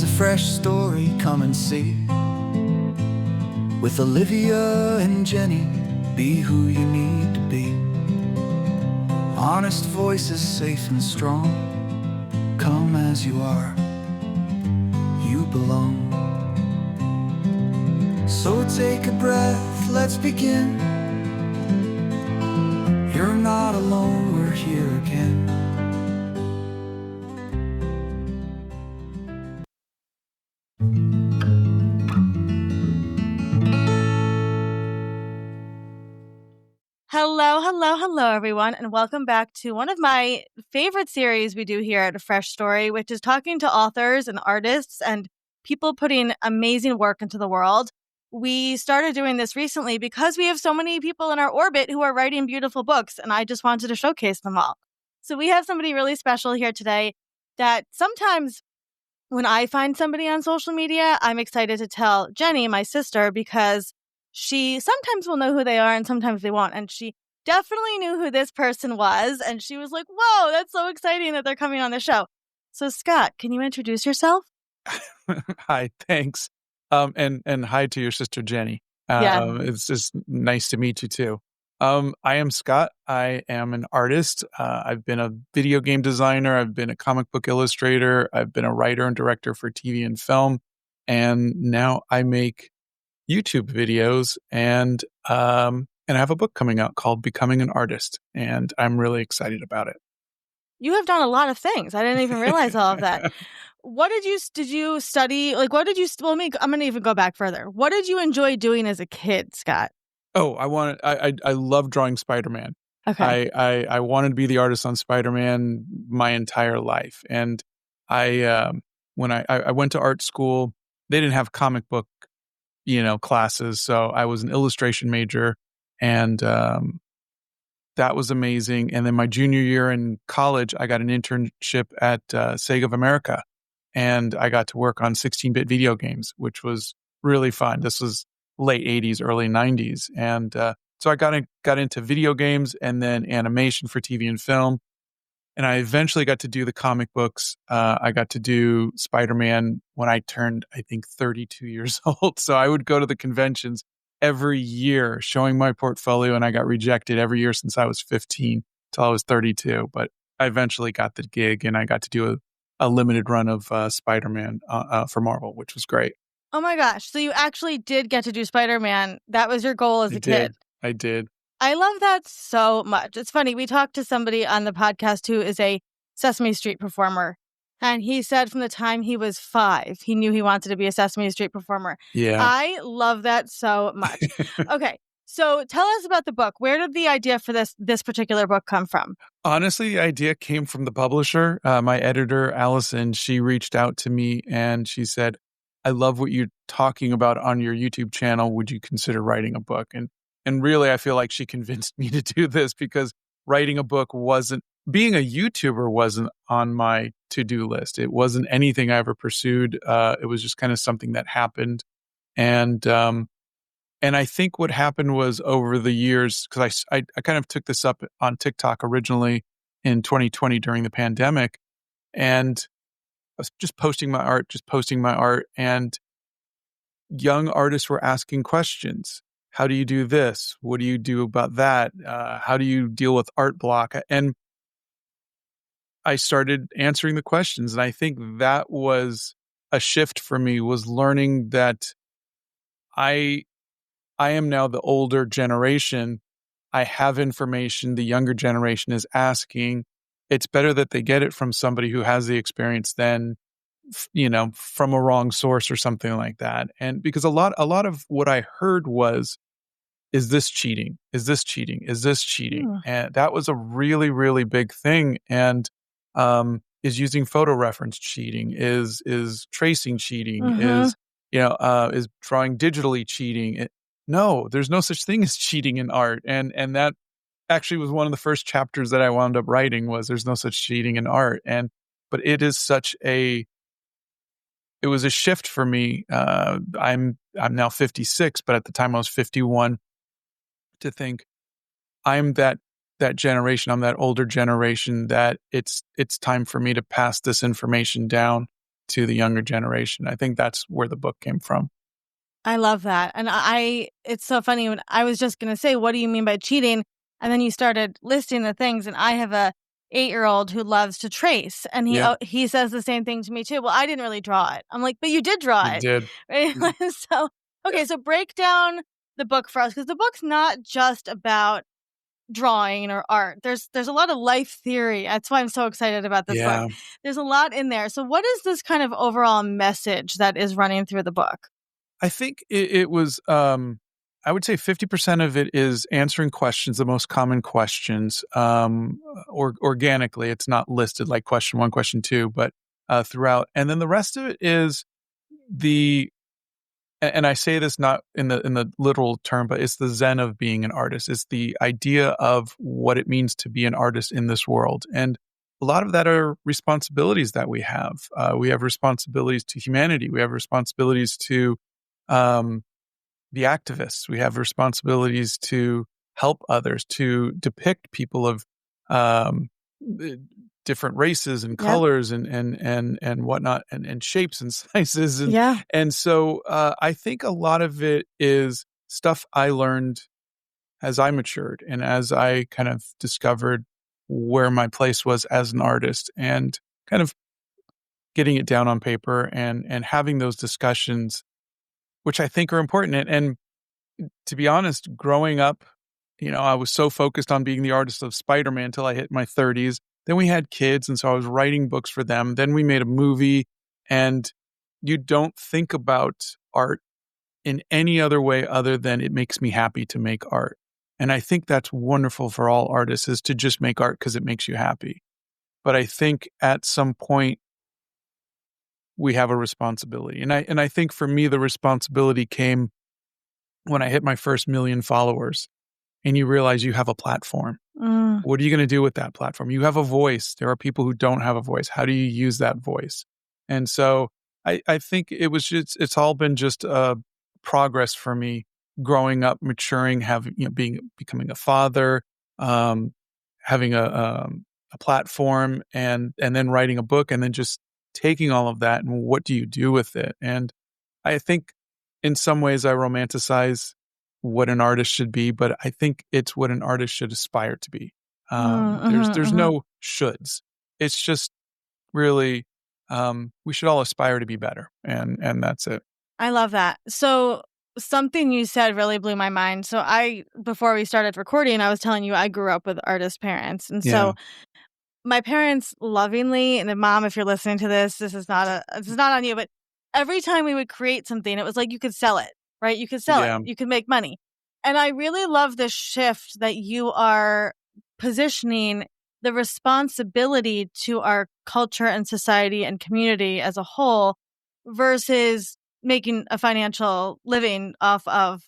There's a fresh story, come and see. With Olivia and Jenny, be who you need to be. Honest voices, safe and strong. Come as you are, you belong. So take a breath, let's begin. You're not alone, we're here again. Hello, everyone, and welcome back to one of my favorite series we do here at A Fresh Story, which is talking to authors and artists and people putting amazing work into the world. We started doing this recently because we have so many people in our orbit who are writing beautiful books, and I just wanted to showcase them all. So we have somebody really special here today that sometimes when I find somebody on social media, I'm excited to tell Jenny, my sister, because she sometimes will know who they are and sometimes they won't. And she definitely knew who this person was. And she was like, whoa, that's so exciting that they're coming on the show. So, Scott, can you introduce yourself? Hi, thanks. And hi to your sister, Jenny. Yeah. It's just nice to meet you too. I am Scott. I am an artist. I've been a video game designer. I've been a comic book illustrator. I've been a writer and director for TV and film. And now I make YouTube videos and I have a book coming out called Becoming an Artist. And I'm really excited about it. You have done a lot of things. I didn't even realize all of that. What did you study? Like, what did you, I'm going to even go back further. What did you enjoy doing as a kid, Scott? Oh, I love drawing SpiderMan. Okay. I wanted to be the artist on SpiderMan my entire life. And when I went to art school, they didn't have comic book, classes. So I was an illustration major and, that was amazing. And then my junior year in college, I got an internship at Sega of America and I got to work on 16-bit video games, which was really fun. This was late 80s, early 90s. And so I got into video games and then animation for TV and film. And I eventually got to do the comic books. I got to do Spider-Man when I turned, I think, 32 years old. So I would go to the conventions every year showing my portfolio, and I got rejected every year since I was 15 till I was 32. But I eventually got the gig, and I got to do a limited run of Spider-Man for Marvel, which was great. Oh my gosh. So you actually did get to do Spider-Man. That was your goal as a kid. I did. I love that so much. It's funny. We talked to somebody on the podcast who is a Sesame Street performer. And he said from the time he was 5, he knew he wanted to be a Sesame Street performer. Yeah. I love that so much. Okay. So tell us about the book. Where did the idea for this particular book come from? Honestly, the idea came from the publisher. My editor, Allison, she reached out to me and she said, I love what you're talking about on your YouTube channel. Would you consider writing a book? And really, I feel like she convinced me to do this because writing a book being a YouTuber wasn't on my to-do list. It wasn't anything I ever pursued. It was just kind of something that happened. And I think what happened was over the years, because I kind of took this up on TikTok originally in 2020 during the pandemic, and I was just posting my art, and young artists were asking questions. How do you do this? What do you do about that? How do you deal with art block? And I started answering the questions. And I think that was a shift for me, was learning that I am now the older generation. I have information the younger generation is asking. It's better that they get it from somebody who has the experience than, from a wrong source or something like that. And because a lot of what I heard was, is this cheating? Is this cheating? Is this cheating? And that was a really, really big thing. And is using photo reference cheating? Is tracing cheating? Is drawing digitally cheating? No, there's no such thing as cheating in art. And that actually was one of the first chapters that I wound up writing, was there's no such cheating in art. But it is it was a shift for me. I'm now 56, but at the time I was 51, to think I'm that generation, I'm that older generation, that it's time for me to pass this information down. to the younger generation. I think that's where the book came from. I love that. And it's so funny when I was just going to say, what do you mean by cheating? And then you started listing the things. And I have a 8-year-old who loves to trace. And Yeah. he says the same thing to me too. Well, I didn't really draw it. I'm like, but you did draw You it. did. Right? So, okay. So break down the book for us, because the book's not just about drawing or art. There's a lot of life theory. That's why I'm so excited about this book. Yeah. There's a lot in there. So what is this kind of overall message that is running through the book? I think it was, I would say 50% of it is answering questions, the most common questions, or organically. It's not listed like question 1, question 2, but throughout. And then the rest of it is and I say this not in the literal term, but it's the Zen of being an artist. It's the idea of what it means to be an artist in this world. And a lot of that are responsibilities that we have. We have responsibilities to humanity. We have responsibilities to um, the activists. We have responsibilities to help others, to depict people of um, uh, different races and Yep. colors and whatnot, and shapes and sizes. Yeah. And so I think a lot of it is stuff I learned as I matured and as I kind of discovered where my place was as an artist, and kind of getting it down on paper and having those discussions, which I think are important. And to be honest, growing up, I was so focused on being the artist of SpiderMan until I hit my 30s. Then we had kids, and so I was writing books for them. Then we made a movie, and you don't think about art in any other way other than it makes me happy to make art. And I think that's wonderful for all artists, is to just make art because it makes you happy. But I think at some point we have a responsibility. And I think for me, the responsibility came when I hit my first 1,000,000 followers, and you realize you have a platform. Mm. What are you going to do with that platform? You have a voice. There are people who don't have a voice. How do you use that voice? And so I think it's all been just progress for me, growing up, maturing, becoming a father, um, having a platform, and then writing a book, and then just taking all of that and what do you do with it? And I think in some ways I romanticize what an artist should be, but I think it's what an artist should aspire to be. There's Mhm. no shoulds. It's just really we should all aspire to be better, and that's it. I love that. So something you said really blew my mind. So before we started recording, I was telling you I grew up with artist parents. And Yeah, so my parents lovingly, and mom, if you're listening to this, this is not on you, but every time we would create something, it was like you could sell it, right? You could sell it. yeah, You could make money. And I really love this shift that you are positioning the responsibility to our culture and society and community as a whole versus making a financial living off of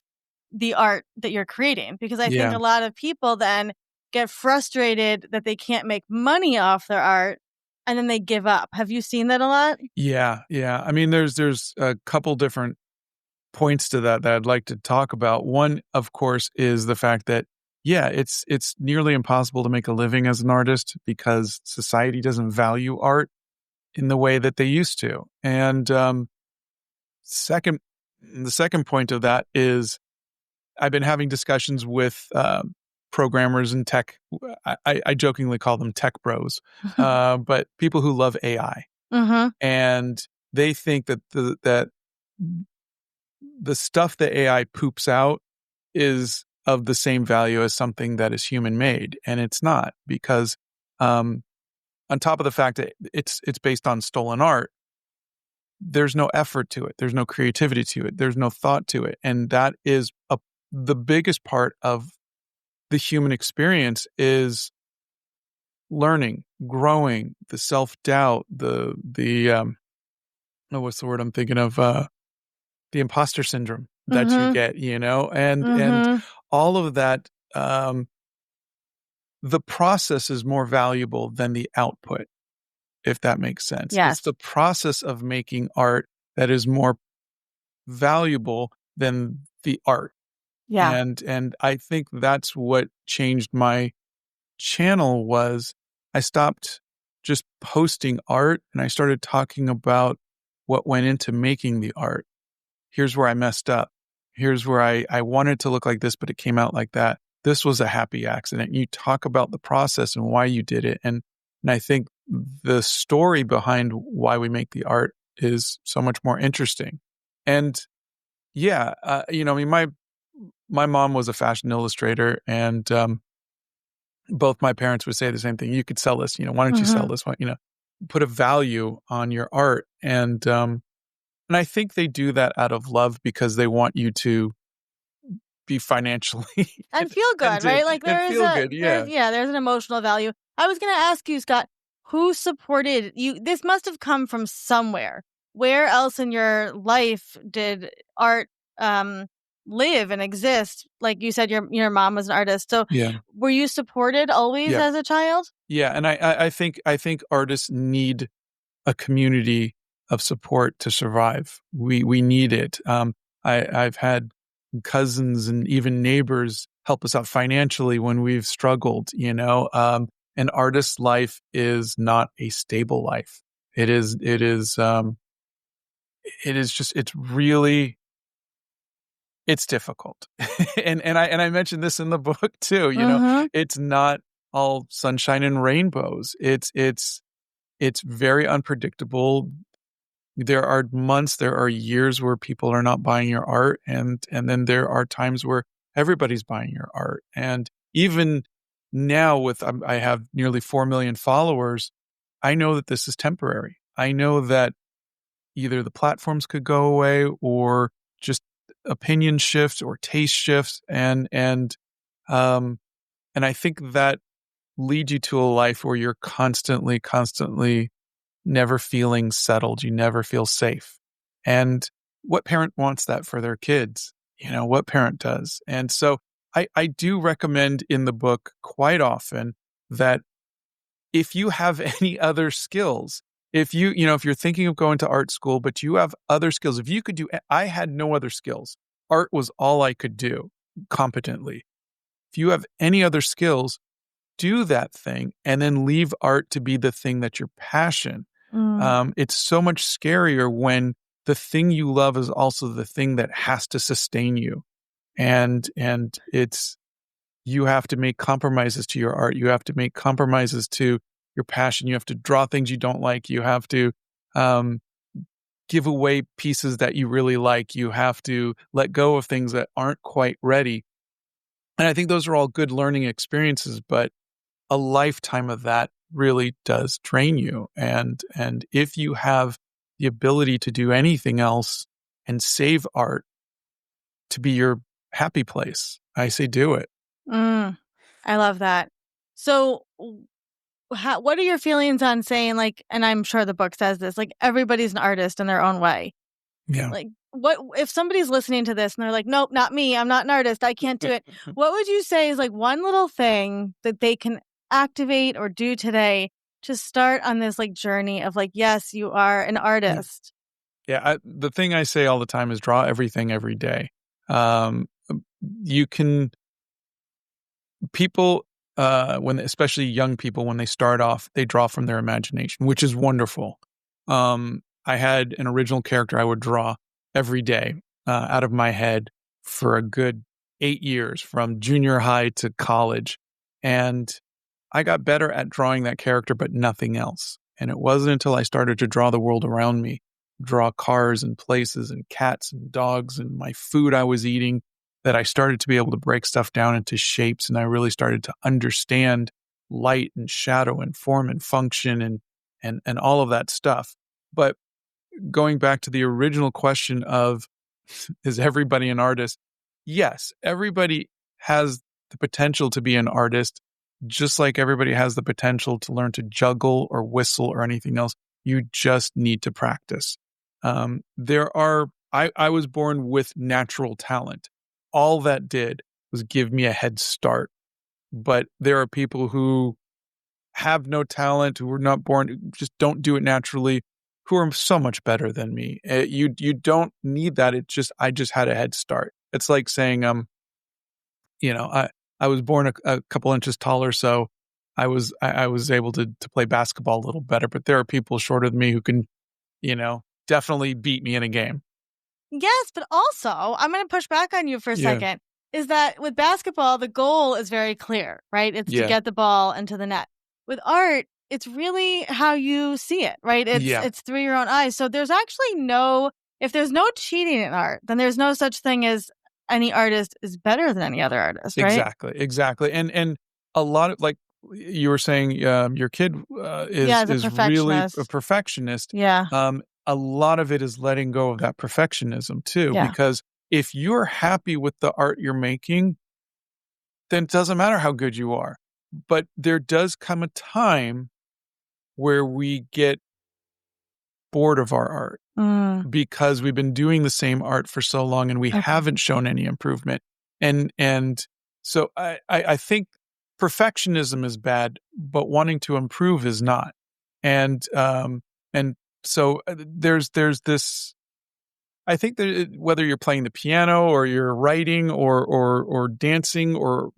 the art that you're creating. Because I think yeah, a lot of people then get frustrated that they can't make money off their art, and then they give up. Have you seen that a lot? yeah. I mean, there's a couple different points to that I'd like to talk about. One, of course, is the fact that yeah, it's nearly impossible to make a living as an artist because society doesn't value art in the way that they used to. And second, the second point of that is I've been having discussions with programmers and tech. I jokingly call them tech bros, but people who love AI, Mhm. and they think that the stuff that AI poops out is of the same value as something that is human made, and it's not, because um, on top of the fact that it's based on stolen art, there's no effort to it, there's no creativity to it, there's no thought to it, and that is the biggest part of the human experience is learning, growing, the self doubt, oh, what's the word I'm thinking of? The imposter syndrome that you Mhm. get, and Mhm. all of that. The process is more valuable than the output, if that makes sense. It's Yes. the process of making art that is more valuable than the art. Yeah. And I think that's what changed my channel. Was I stopped just posting art and I started talking about what went into making the art. Here's where I messed up. Here's where I wanted to look like this, but it came out like that. This was a happy accident. You talk about the process and why you did it. And I think the story behind why we make the art is so much more interesting. And yeah, I mean, my mom was a fashion illustrator, and both my parents would say the same thing. You could sell this, why don't you sell this one? Put a value on your art. And I think they do that out of love because they want you to be financially and feel good, right? Like and feel good. Yeah. there's an emotional value. I was going to ask you, Scott, who supported you? This must have come from somewhere. Where else in your life did art live and exist? Like you said, your mom was an artist. So Yeah. were you supported always Yeah. as a child? Yeah. And I think artists need a community of support to survive. We need it. I've had cousins and even neighbors help us out financially when we've struggled. An artist's life is not a stable life. It's difficult. and I mentioned this in the book too. It's not all sunshine and rainbows. It's very unpredictable. There are months, there are years where people are not buying your art, and then there are times where everybody's buying your art. And even now, with I have nearly 4 million followers, I know that this is temporary. I know that either the platforms could go away, or just opinion shifts or taste shifts, and I think that leads you to a life where you're constantly never feeling settled. You never feel safe. And what parent wants that for their kids? What parent does? And so I do recommend in the book quite often that if you have any other skills, if you're thinking of going to art school, but you have other skills, if you could I had no other skills. Art was all I could do competently. If you have any other skills, do that thing and then leave art to be the thing that's your passion. It's so much scarier when the thing you love is also the thing that has to sustain you. And you have to make compromises to your art. You have to make compromises to your passion. You have to draw things you don't like. You have to give away pieces that you really like. You have to let go of things that aren't quite ready. And I think those are all good learning experiences, but a lifetime of that really does train you. And if you have the ability to do anything else and save art to be your happy place, I say do it. I love that. So what are your feelings on saying, like, and I'm sure the book says this, like, everybody's an artist in their own way. Yeah. Like, what if somebody's listening to this and they're like, nope, not me. I'm not an artist. I can't do it. What would you say is like one little thing that they can activate or do today to start on this like journey of like, yes, you are an artist? Yeah. The thing I say all the time is draw everything every day. You can, people, especially young people, when they start off, they draw from their imagination, which is wonderful. I had an original character I would draw every day out of my head for a good 8 years, from junior high to college. And I got better at drawing that character, but nothing else. And it wasn't until I started to draw the world around me, draw cars and places and cats and dogs and my food I was eating, that I started to be able to break stuff down into shapes. And I really started to understand light and shadow and form and function and all of that stuff. But going back to the original question of, is everybody an artist? Yes, everybody has the potential to be an artist, just like everybody has the potential to learn to juggle or whistle or anything else. You just need to practice. I was born with natural talent. All that did was give me a head start. But there are people who have no talent, who were not born, just don't do it naturally, who are so much better than me. You don't need that. I just had a head start. It's like saying, I was born a couple inches taller, so I was able to play basketball a little better. But there are people shorter than me who can, definitely beat me in a game. Yes, but also, I'm going to push back on you for a second, is that with basketball, the goal is very clear, right? It's to get the ball into the net. With art, it's really how you see it, right? It's through your own eyes. So there's actually if there's no cheating in art, then there's no such thing as any artist is better than any other artist, right? Exactly. And a lot of, like you were saying, your kid As a is really a perfectionist. perfectionist. Yeah. A lot of it is letting go of that perfectionism too, Yeah. because if you're happy with the art you're making, then it doesn't matter how good you are. But there does come a time where we get bored of our art because we've been doing the same art for so long and we haven't shown any improvement. And so I think perfectionism is bad, but wanting to improve is not. And so there's this. I think that whether you're playing the piano or you're writing or dancing or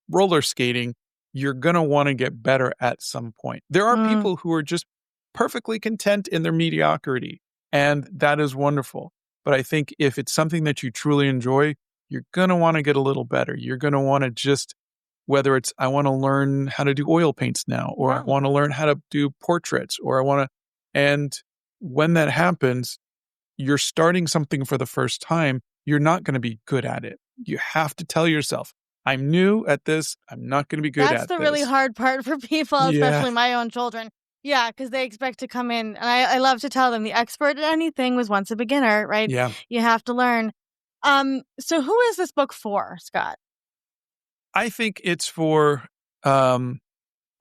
roller skating, you're gonna want to get better at some point. There are people who are just perfectly content in their mediocrity, and that is wonderful. But I think if it's something that you truly enjoy, you're gonna want to get a little better. You're gonna want to just, whether it's I want to learn how to do oil paints now, or I want to learn how to do portraits, or I want to, and when that happens, you're starting something for the first time, you're not going to be good at it. You have to tell yourself, I'm new at this. I'm not going to be good at this. That's the really hard part for people, especially my own children. Yeah, because they expect to come in. And I love to tell them the expert at anything was once a beginner, right? Yeah. You have to learn. So who is this book for, Scott? I think it's for, I'm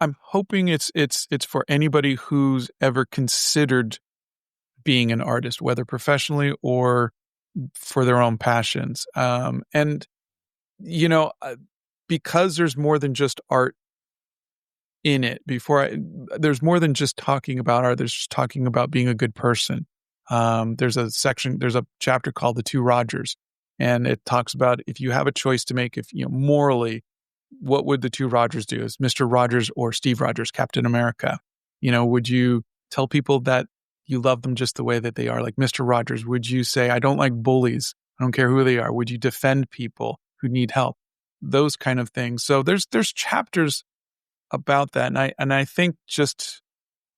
hoping it's for anybody who's ever considered being an artist, whether professionally or for their own passions. And, you know, because there's more than just art in it, there's more than just talking about art, there's just talking about being a good person. There's a chapter called The Two Rogers, and it talks about if you have a choice to make, if, morally, what would the two Rogers do? Is Mr. Rogers or Steve Rogers, Captain America? Would you tell people that you love them just the way that they are, like Mr. Rogers? Would you say, I don't like bullies, I don't care who they are? Would you defend people who need help? Those kind of things. So there's chapters about that, and I think just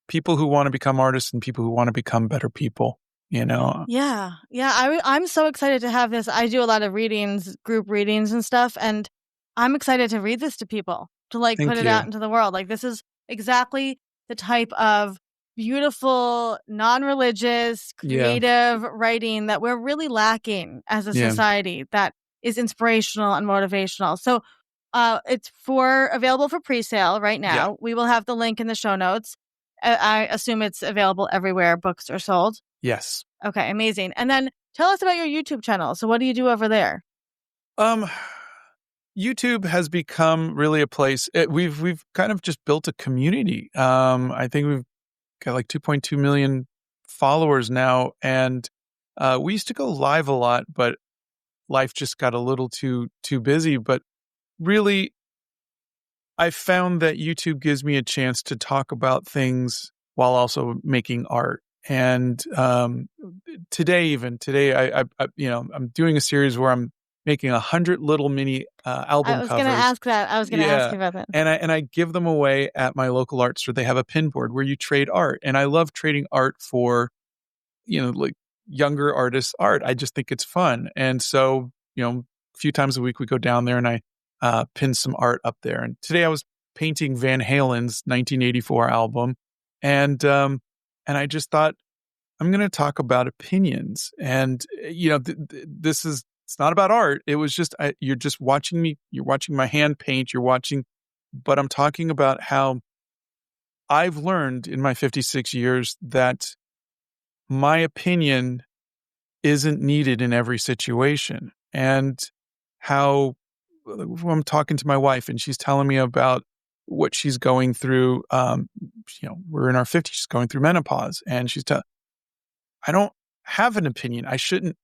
people who want to become artists and people who want to become better people. Yeah. I'm so excited to have this. I do a lot of readings, group readings and stuff, and I'm excited to read this to people, to put it out into the world. This is exactly the type of beautiful, non-religious, creative writing that we're really lacking as a society, that is inspirational and motivational. So it's available for pre-sale right now. Yeah. We will have the link in the show notes. I assume it's available everywhere books are sold. Yes. Okay, amazing. And then tell us about your YouTube channel. So what do you do over there? YouTube has become really a place. We've kind of just built a community. I think we've got like 2.2 million followers now, and we used to go live a lot, but life just got a little too busy. But really, I found that YouTube gives me a chance to talk about things while also making art. And today, I'm doing a series where I'm making 100 little mini album covers. I was going to ask that. I was going to ask you about that. And I give them away at my local art store. They have a pin board where you trade art, and I love trading art for, like younger artists' art. I just think it's fun, and so a few times a week we go down there and I pin some art up there. And today I was painting Van Halen's 1984 album, and I just thought, I'm going to talk about opinions. And, it's not about art. It was just, you're just watching me, you're watching my hand paint, but I'm talking about how I've learned in my 56 years that my opinion isn't needed in every situation. And how I'm talking to my wife and she's telling me about what she's going through. We're in our 50s, she's going through menopause, and she's I don't have an opinion. I shouldn't,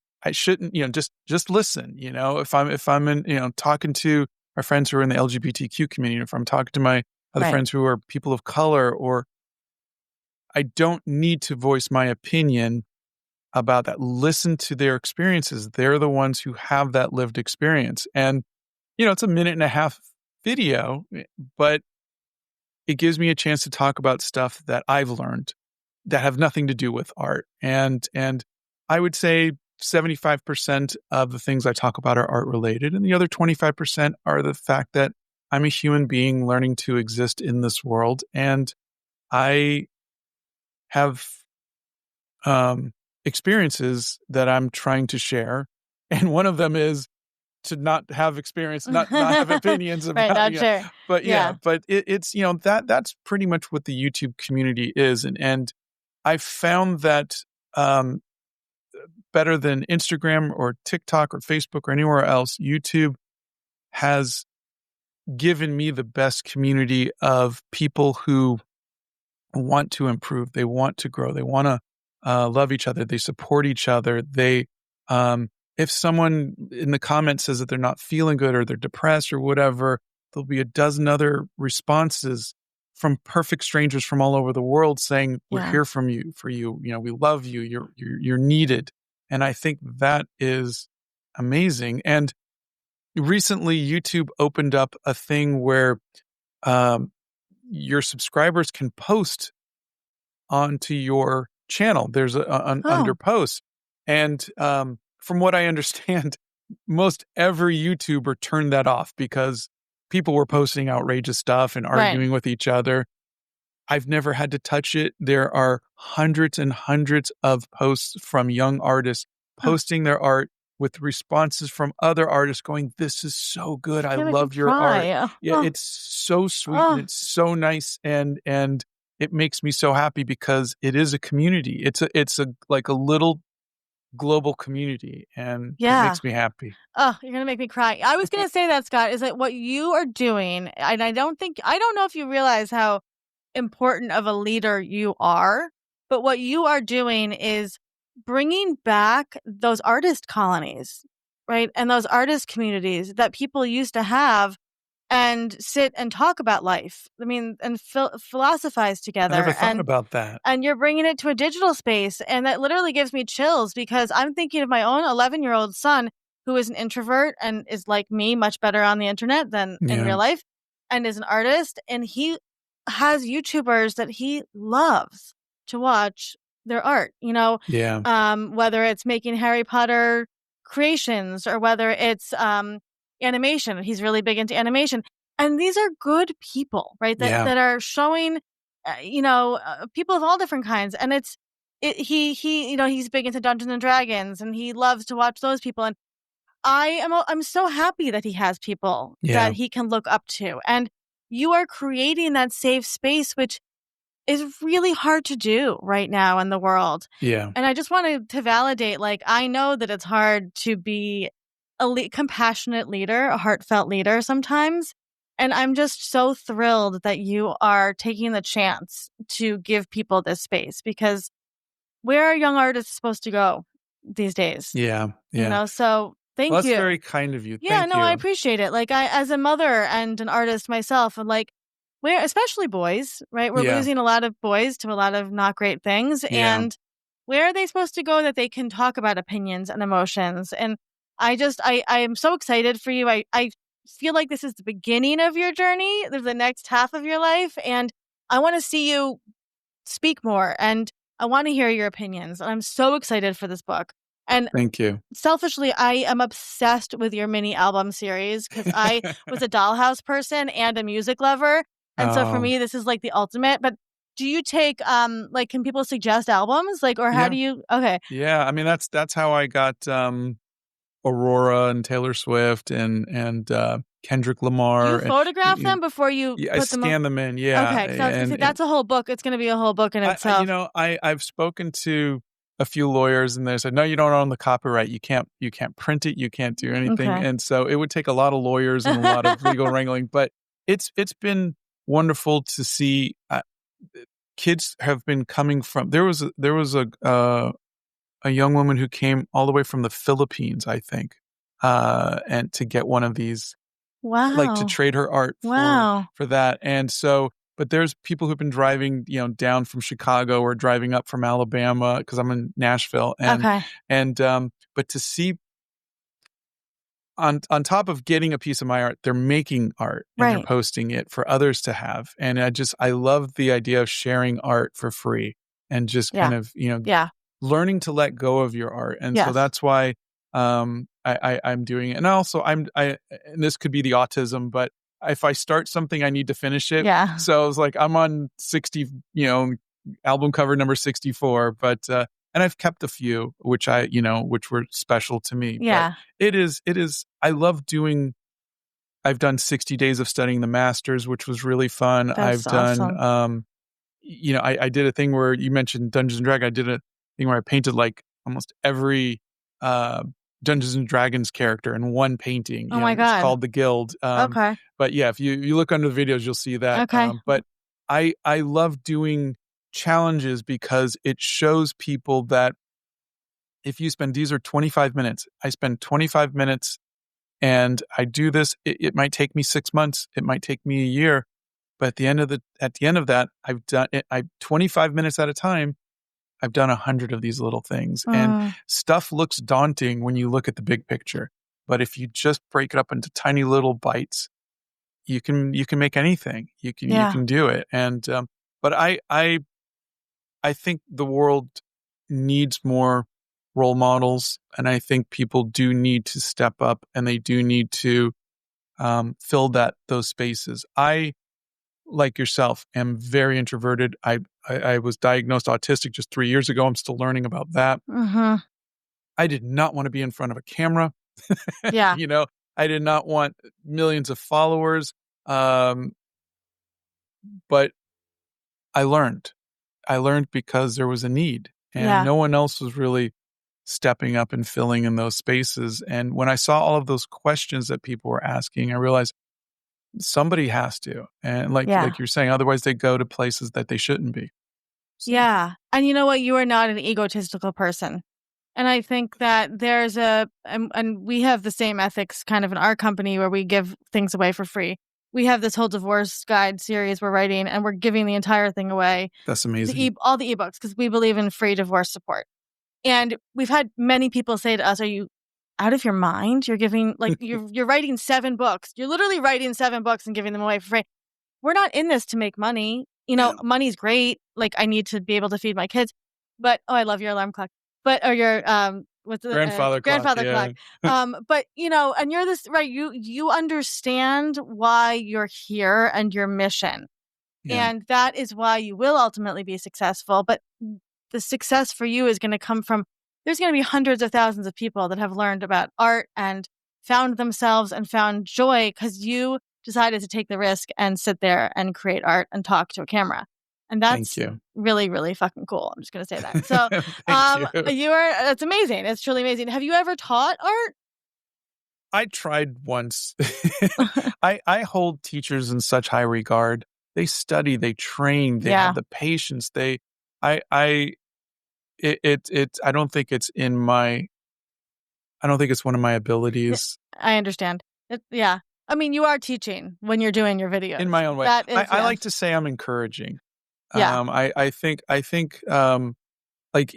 just listen, if I'm in, talking to our friends who are in the LGBTQ community, if I'm talking to my other friends who are people of color, or I don't need to voice my opinion about that. Listen to their experiences. They're the ones who have that lived experience. And, it's a 1.5 minute video, but it gives me a chance to talk about stuff that I've learned that have nothing to do with art. And I would say 75% of the things I talk about are art related. And the other 25% are the fact that I'm a human being learning to exist in this world. And I have experiences that I'm trying to share. And one of them is to not have experience, not have opinions Right, about, not sure. but Yeah. but it's, that's pretty much what the YouTube community is. And I found that, better than Instagram or TikTok or Facebook or anywhere else, YouTube has given me the best community of people who want to improve. They want to grow. They want to love each other. They support each other. If someone in the comments says that they're not feeling good or they're depressed or whatever, there'll be a dozen other responses from perfect strangers from all over the world saying, "We're Yeah. here for you. We love you. You're needed." And I think that is amazing. And recently, YouTube opened up a thing where um, your subscribers can post onto your channel. There's under Oh, posts. And from what I understand, most every YouTuber turned that off because people were posting outrageous stuff and right. arguing with each other. I've never had to touch it. There are hundreds and hundreds of posts from young artists Oh, posting their art with responses from other artists going, "This is so good. I you're gonna make me love your art." cry. Yeah, Oh, it's so sweet and oh, it's so nice, and it makes me so happy because it is a community. It's a like a little global community, and it yeah. makes me happy. Oh, you're gonna make me cry. I was gonna say that, Scott, is that what you are doing, and I don't know if you realize how important of a leader you are, but what you are doing is bringing back those artist colonies, right? And those artist communities that people used to have and sit and talk about life. I mean, and philosophize I never together. thought about that. And you're bringing it to a digital space, and that literally gives me chills because I'm thinking of my own 11-year-old son who is an introvert and is like me, much better on the internet than in Yeah, real life, and is an artist, and he has YouTubers that he loves to watch their art, yeah, whether it's making Harry Potter creations or whether it's animation. He's really big into animation. And these are good people, right? That yeah, that are showing people of all different kinds. And he he's big into Dungeons and Dragons and he loves to watch those people. And I'm so happy that he has people that yeah, he can look up to. And you are creating that safe space, which is really hard to do right now in the world. yeah, And I just wanted to validate, like, I know that it's hard to be a compassionate leader, a heartfelt leader sometimes. And I'm just so thrilled that you are taking the chance to give people this space because where are young artists supposed to go these days? yeah, yeah. So Well, thank that's you. very kind of you. Yeah, Thank no, I you. appreciate it. Like as a mother and an artist myself, I'm like, where, especially boys, right? We're Yeah, losing a lot of boys to a lot of not great things. yeah, And where are they supposed to go that they can talk about opinions and emotions? And I am so excited for you. I feel like this is the beginning of your journey. There's the next half of your life. And I want to see you speak more and I want to hear your opinions. And I'm so excited for this book. And thank you. selfishly, I am obsessed with your mini album series because I was a Dollhouse person and a music lover. And so for Oh, me, this is like the ultimate. But do you take like can people suggest albums? Like or how yeah, do you okay. yeah. I mean, that's how I got Aurora and Taylor Swift and Kendrick Lamar You and photograph them before you yeah, I put them on? scan them in. Yeah, Okay, because I was gonna say that's a whole book. It's gonna be a whole book in itself. I've spoken to a few lawyers and they said, "No, you don't own the copyright. You can't print it. You can't do anything." Okay. And so it would take a lot of lawyers and a lot of legal wrangling, but it's been wonderful to see kids have been coming from there was a young woman who came all the way from the Philippines, I think, and to get one of these like to Wow. trade her art for Wow. that. And so, but there's people who've been driving, down from Chicago or driving up from Alabama because I'm in Nashville, Okay. but to see on top of getting a piece of my art, they're making art and they're Right. posting it for others to have. And I love the idea of sharing art for free and just Yeah. kind of, Yeah. learning to let go of your art. And so Yes. that's why I'm doing it. And also and this could be the autism, but if I start something, I need to finish it. Yeah. So it's like I'm on 60, album cover number 64, but and I've kept a few which which were special to me. But Yeah. it is I love doing I've done 60 days of studying the masters, which was really fun. That's I've done awesome. I did a thing where you mentioned Dungeons and Dragons. I did a thing where I painted like almost every uh, Dungeons and Dragons character in one painting. Oh my It's God. called The Guild. Okay. But yeah, if you look under the videos, you'll see that. Okay. But I love doing challenges because it shows people that if you spend these are 25 minutes, I spend 25 minutes and I do this. It might take me 6 months. It might take me a year. But at the end of that, I've done it. 25 minutes at a time. I've done 100 of these little things, and Mm, stuff looks daunting when you look at the big picture. But if you just break it up into tiny little bites, you can make anything. You yeah. can do it. And but I think the world needs more role models, and I think people do need to step up, and they do need to fill those spaces. I, like yourself, am very introverted. I was diagnosed autistic just 3 years ago. I'm still learning about that. Mm-hmm. I did not want to be in front of a camera. Yeah. I did not want millions of followers. Um, but I learned. I learned because there was a need, and Yeah. no one else was really stepping up and filling in those spaces. And when I saw all of those questions that people were asking, I realized somebody has to. And Yeah. like you're saying, otherwise they go to places that they shouldn't be. So Yeah. And you know what? You are not an egotistical person. And I think that there's and we have the same ethics kind of in our company where we give things away for free. We have this whole divorce guide series we're writing, and we're giving the entire thing away, that's amazing. all the ebooks, because we believe in free divorce support. And we've had many people say to us, "Are you out of your mind? You're giving you're writing 7 books. You're literally writing 7 books and giving them away for free." We're not in this to make money. Yeah. Money's great. Like, I need to be able to feed my kids. But I love your alarm clock. But or your what's the Grandfather clock. grandfather Yeah. clock. But and you're this right. You understand why you're here and your mission. Yeah. And that is why you will ultimately be successful. But the success for you is going to come from there's going to be hundreds of thousands of people that have learned about art and found themselves and found joy because you decided to take the risk and sit there and create art and talk to a camera. And Thank that's you. really, really fucking cool. I'm just going to say that. So, Thank you. it's amazing. It's truly amazing. Have you ever taught art? I tried once. I hold teachers in such high regard. They study, they train, they Yeah. have the patience. I don't think it's I don't think it's one of my abilities. I understand. Yeah. I mean, you are teaching when you're doing your videos. In my own way. That is, I like to say I'm encouraging. Yeah. I think like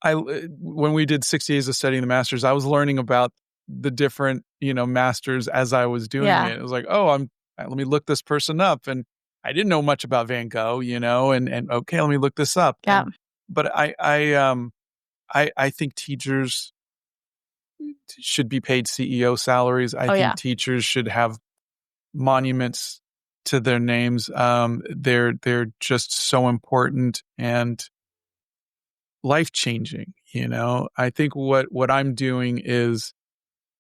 when we did 60 days of studying the masters, I was learning about the different, masters as I was doing Yeah. it. It was like, oh, let me look this person up. And I didn't know much about Van Gogh, and okay, let me look this up. Yeah. But I think teachers should be paid CEO salaries. I think yeah. teachers should have monuments to their names. They're just so important and life-changing, I think what I'm doing is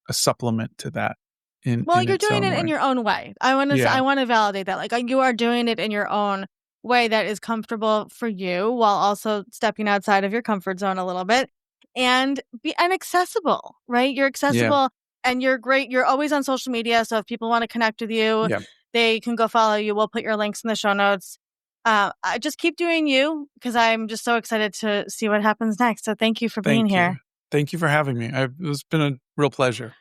a supplement to that in Well, you're its doing own it in way. your own way. I Yeah. want to validate that. Like, you are doing it in your own way that is comfortable for you while also stepping outside of your comfort zone a little bit and be accessible, right? You're accessible and you're great. You're always on social media. So if people want to connect with you, Yeah. they can go follow you. We'll put your links in the show notes. I just keep doing you because I'm just so excited to see what happens next. So thank you for being here. Thank you for having me. It's been a real pleasure.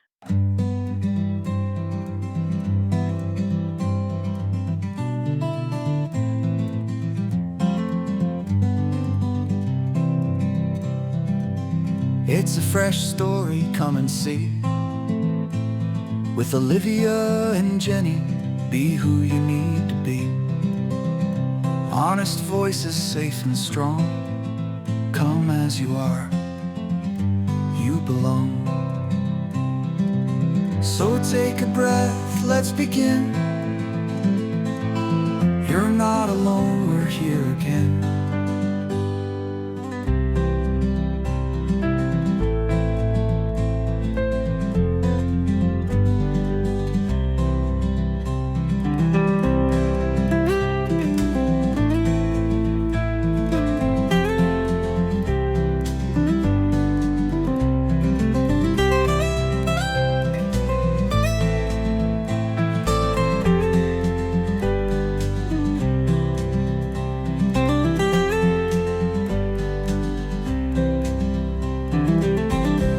It's a fresh story, come and see. With Olivia and Jenny, be who you need to be. Honest voices, safe and strong. Come as you are, you belong. So take a breath, let's begin. You're not alone, we're here again.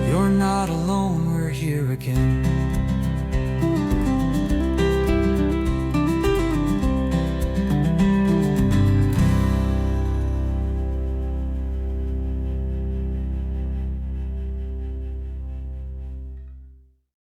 You're not alone, we're here again.